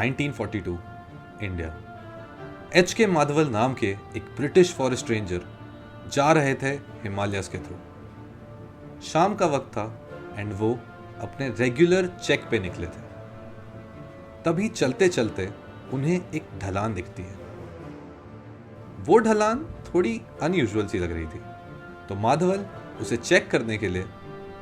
1942 India. H के माधवल नाम के एक ब्रिटिश फॉरेस्ट रेंजर जा रहे थे हिमालयस के थ्रू। शाम का वक्त था एंड वो अपने रेगुलर चेक पे निकले थे। तभी चलते चलते उन्हें एक ढलान दिखती है। वो ढलान थोड़ी अनयूजुअल सी लग रही थी, तो माधवल उसे चेक करने के लिए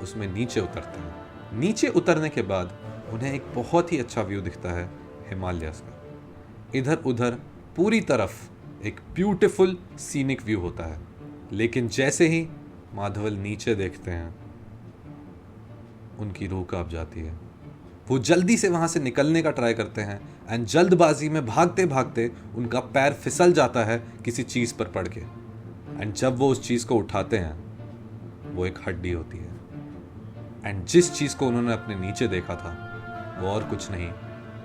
उसमें नीचे उतरते हैं। नीचे उतरने के बाद उन्हें एक बहुत ही अच्छा व्यू दिखता है हिमालयस का। इधर उधर पूरी तरफ एक ब्यूटीफुल सीनिक व्यू होता है, लेकिन जैसे ही माधवल नीचे देखते हैं उनकी रूह कांप जाती है। वो जल्दी से वहां से निकलने का ट्राई करते हैं एंड जल्दबाजी में भागते भागते उनका पैर फिसल जाता है किसी चीज पर पड़ के। एंड जब वो उस चीज को उठाते हैं वो एक हड्डी होती है। एंड जिस चीज को उन्होंने अपने नीचे देखा था वो और कुछ नहीं,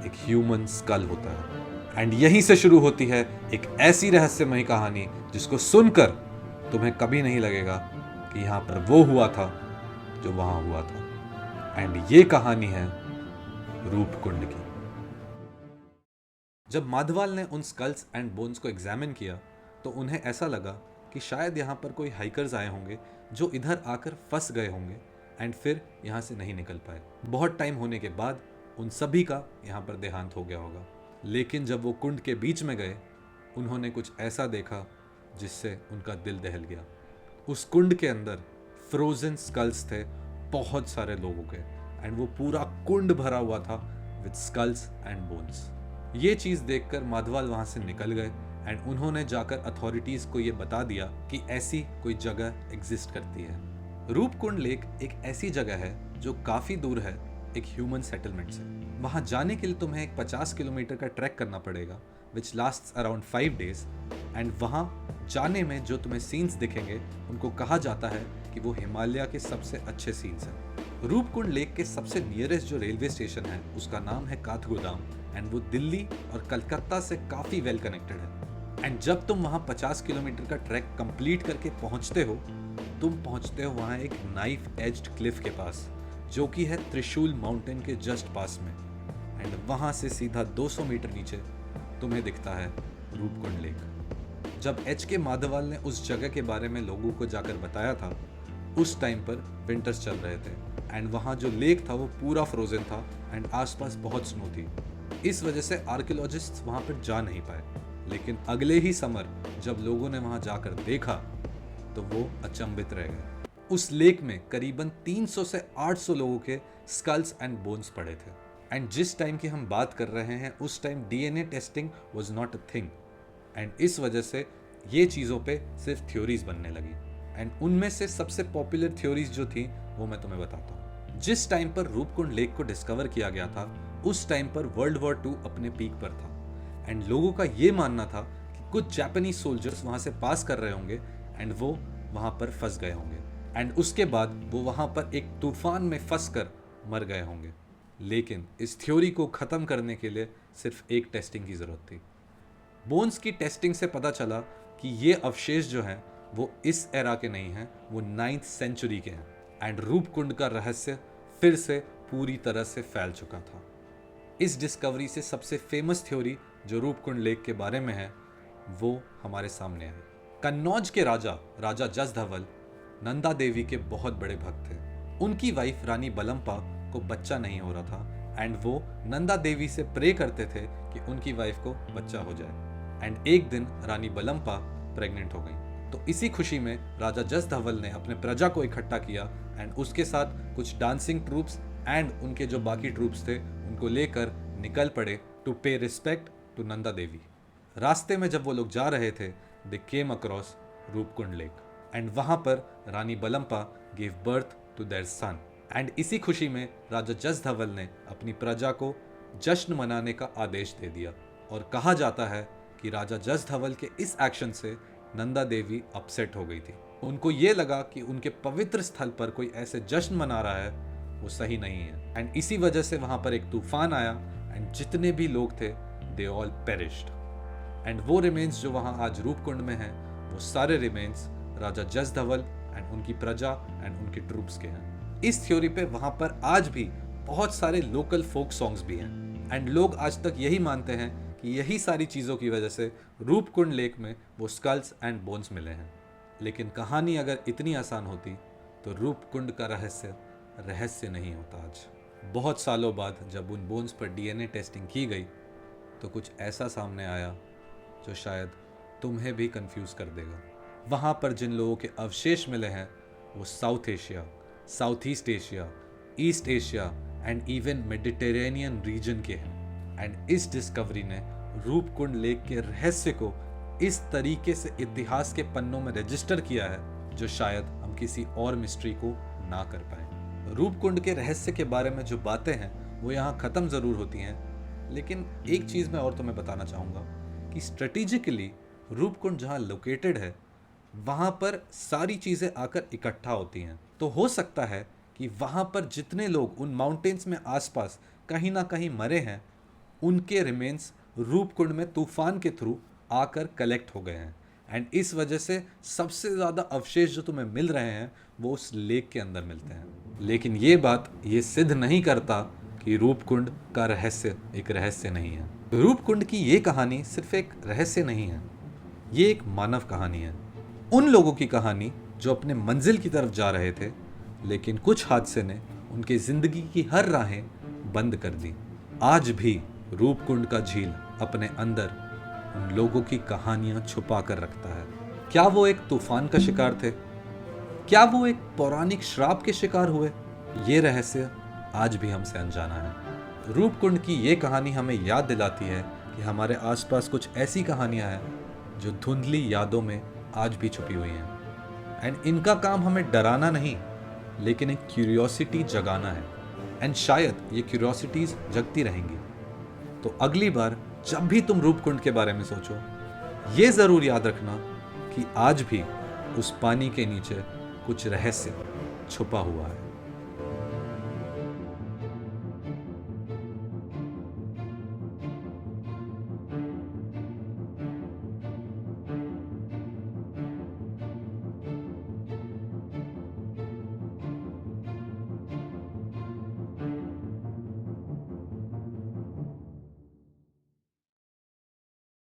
एक ह्यूमन स्कल होता है। एंड यहीं से शुरू होती है एक ऐसी रहस्यमयी कहानी जिसको सुनकर तुम्हें कभी नहीं लगेगा कि यहां पर वो हुआ था जो वहां हुआ था। एंड ये कहानी है रूपकुंड की। जब माधवाल ने उन स्कल्स एंड बोन्स को एग्जामिन किया तो उन्हें ऐसा लगा कि शायद यहाँ पर कोई हाइकर्स आए होंगे जो इधर आकर फंस गए होंगे एंड फिर यहाँ से नहीं निकल पाए। बहुत टाइम होने के बाद उन सभी का यहाँ पर देहांत हो गया होगा। लेकिन जब वो कुंड के बीच में गए उन्होंने कुछ ऐसा देखा जिससे उनका दिल दहल गया। उस कुंड के अंदर फ्रोजन स्कल्स थे, बहुत सारे लोगों के, एंड वो पूरा कुंड भरा हुआ था विद स्कल्स एंड बोन्स। ये चीज़ देखकर माधवाल वहाँ से निकल गए एंड उन्होंने जाकर अथॉरिटीज़ को ये बता दिया कि ऐसी कोई जगह एग्जिस्ट करती है। रूपकुंड लेक एक ऐसी जगह है जो काफ़ी दूर है एक ह्यूमन सेटलमेंट से। वहाँ जाने के लिए तुम्हें एक 50 किलोमीटर का ट्रैक करना पड़ेगा विच लास्ट्स अराउंड 5 days। एंड वहाँ जाने में जो तुम्हें सीन्स दिखेंगे उनको कहा जाता है कि वो हिमालय के सबसे अच्छे सीन्स हैं। रूपकुंड लेक के सबसे नियरेस्ट जो रेलवे स्टेशन है उसका नाम है काठगोदाम एंड वो दिल्ली और कलकत्ता से काफ़ी वेल कनेक्टेड है। एंड जब तुम वहाँ 50 किलोमीटर का ट्रैक कंप्लीट करके पहुँचते हो तुम पहुँचते हो वहाँ एक नाइफ एज्ड क्लिफ के पास जो कि है त्रिशूल माउंटेन के जस्ट पास में। एंड वहाँ से सीधा 200 मीटर नीचे तुम्हें दिखता है रूपकुंड लेक। जब एच के माधवाल ने उस जगह के बारे में लोगों को जाकर बताया था उस टाइम पर विंटर्स चल रहे थे एंड वहाँ जो लेक था वो पूरा फ्रोजन था एंड आसपास बहुत स्नो थी। इस वजह से आर्कियोलॉजिस्ट्स वहाँ पर जा नहीं पाए। लेकिन अगले ही समर जब लोगों ने वहाँ जाकर देखा तो वो अचंभित रह गए। उस लेक में करीबन 300 से 800 लोगों के स्कल्स एंड बोन्स पड़े थे। एंड जिस टाइम की हम बात कर रहे हैं उस time DNA testing was not a thing and इस वजह से ये चीज़ों पे सिर्फ थ्योरीज बनने लगी। एंड उनमें से सबसे पॉपुलर थ्योरीज जो थी वो मैं तुम्हें बताता हूँ। जिस टाइम पर रूपकुंड लेक को डिस्कवर किया गया था उस टाइम पर वर्ल्ड वॉर 2 अपने पीक पर था एंड लोगों का ये मानना था कि कुछ जापानीज सोल्जर्स वहाँ से पास कर रहे होंगे एंड वो वहाँ पर फंस गए होंगे एंड उसके बाद वो वहाँ पर एक तूफान में फंस कर मर गए होंगे। लेकिन इस थ्योरी को ख़त्म करने के लिए सिर्फ एक टेस्टिंग की ज़रूरत थी। बोन्स की टेस्टिंग से पता चला कि ये अवशेष जो हैं वो इस एरा के नहीं हैं, वो 9th सेंचुरी के हैं एंड रूपकुंड का रहस्य फिर से पूरी तरह से फैल चुका था। इस डिस्कवरी से सबसे फेमस थ्योरी जो रूपकुंड लेक के बारे में है वो हमारे सामने आई। कन्नौज के राजा जस धवल नंदा देवी के बहुत बड़े भक्त थे। उनकी वाइफ रानी बलम्पा को बच्चा नहीं हो रहा था एंड वो नंदा देवी से प्रे करते थे कि उनकी वाइफ को बच्चा हो जाए। एंड एक दिन रानी बलम्पा प्रेग्नेंट हो गई तो इसी खुशी में राजा जस धवल ने अपने प्रजा को इकट्ठा किया एंड उसके साथ कुछ डांसिंग ट्रूप्स एंड उनके जो बाकी ट्रूप्स थे उनको लेकर निकल पड़े टू पे रिस्पेक्ट टू नंदा देवी। रास्ते में जब वो लोग जा रहे थे they came across Roopkund lake and वहाँ पर Rani Balampa give birth to their son and इसी खुशी में राजा जस धवल ने अपनी प्रजा को जश्न मनाने का आदेश दे दिया। और कहा जाता है कि राजा जस धवल के इस एक्शन से नंदा देवी अपसेट हो गई थी। उनको ये लगा कि उनके पवित्र स्थल पर कोई ऐसे जश्न मना रहा है वो सही नहीं है एंड इसी वजह से वहाँ पर एक तूफान आया एंड जितने भी लोग थे दे ऑल पेरिश्ड एंड वो रिमेन्स जो वहाँ आज रूपकुंड में हैं वो सारे रिमेन्स राजा जस धवल एंड उनकी प्रजा एंड उनके ट्रूप्स के हैं। इस थ्योरी पे वहाँ पर आज भी बहुत सारे लोकल फोक सॉन्ग्स भी हैं। एंड लोग आज तक यही मानते हैं कि यही सारी चीज़ों की वजह से रूपकुंड लेक में वो स्कल्स एंड बोन्स मिले हैं। लेकिन कहानी अगर इतनी आसान होती तो रूपकुंड का रहस्य नहीं होता आज। बहुत सालों बाद जब उन बोन्स पर डीएनए टेस्टिंग की गई तो कुछ ऐसा सामने आया जो शायद तुम्हें भी कंफ्यूज कर देगा। वहाँ पर जिन लोगों के अवशेष मिले हैं वो south Asia, south east Asia, east Asia and even Mediterranean reason के हैं। एंड इस डिस्कवरी ने रूपकुंड लेक के रहस्य को इस तरीके से इतिहास के पन्नों में रजिस्टर किया है जो शायद हम किसी और मिस्ट्री को ना कर पाए। रूपकुंड के रहस्य के बारे में जो बातें हैं वो यहाँ ख़त्म ज़रूर होती हैं, लेकिन एक चीज़ मैं और तुम्हें बताना चाहूँगा कि स्ट्रेटेजिकली रूपकुंड जहाँ लोकेटेड है वहाँ पर सारी चीज़ें आकर इकट्ठा होती हैं। तो हो सकता है कि वहाँ पर जितने लोग उन माउंटेन्स में आसपास कहीं ना कहीं मरे हैं उनके रिमेन्स रूपकुंड में तूफान के थ्रू आकर कलेक्ट हो गए हैं। एंड इस वजह से सबसे ज़्यादा अवशेष जो तुम्हें मिल रहे हैं वो उस लेक के अंदर मिलते हैं। लेकिन ये बात ये सिद्ध नहीं करता कि रूपकुंड का रहस्य एक रहस्य नहीं है। रूपकुंड की ये कहानी सिर्फ एक रहस्य नहीं है, ये एक मानव कहानी है। उन लोगों की कहानी जो अपने मंजिल की तरफ जा रहे थे लेकिन कुछ हादसे ने उनकी जिंदगी की हर राहें बंद कर दी। आज भी रूपकुंड का झील अपने अंदर उन लोगों की कहानियां छुपा कर रखता है। क्या वो एक तूफान का शिकार थे? क्या वो एक पौराणिक श्राप के शिकार हुए? ये रहस्य आज भी हमसे अनजाना है। रूपकुंड की ये कहानी हमें याद दिलाती है कि हमारे आसपास कुछ ऐसी कहानियां हैं जो धुंधली यादों में आज भी छुपी हुई हैं। एंड इनका काम हमें डराना नहीं लेकिन एक क्यूरियोसिटी जगाना है। एंड शायद ये क्यूरियोसिटीज जगती रहेंगी। तो अगली बार जब भी तुम रूपकुंड के बारे में सोचो ये ज़रूर याद रखना कि आज भी उस पानी के नीचे कुछ रहस्य छुपा हुआ है।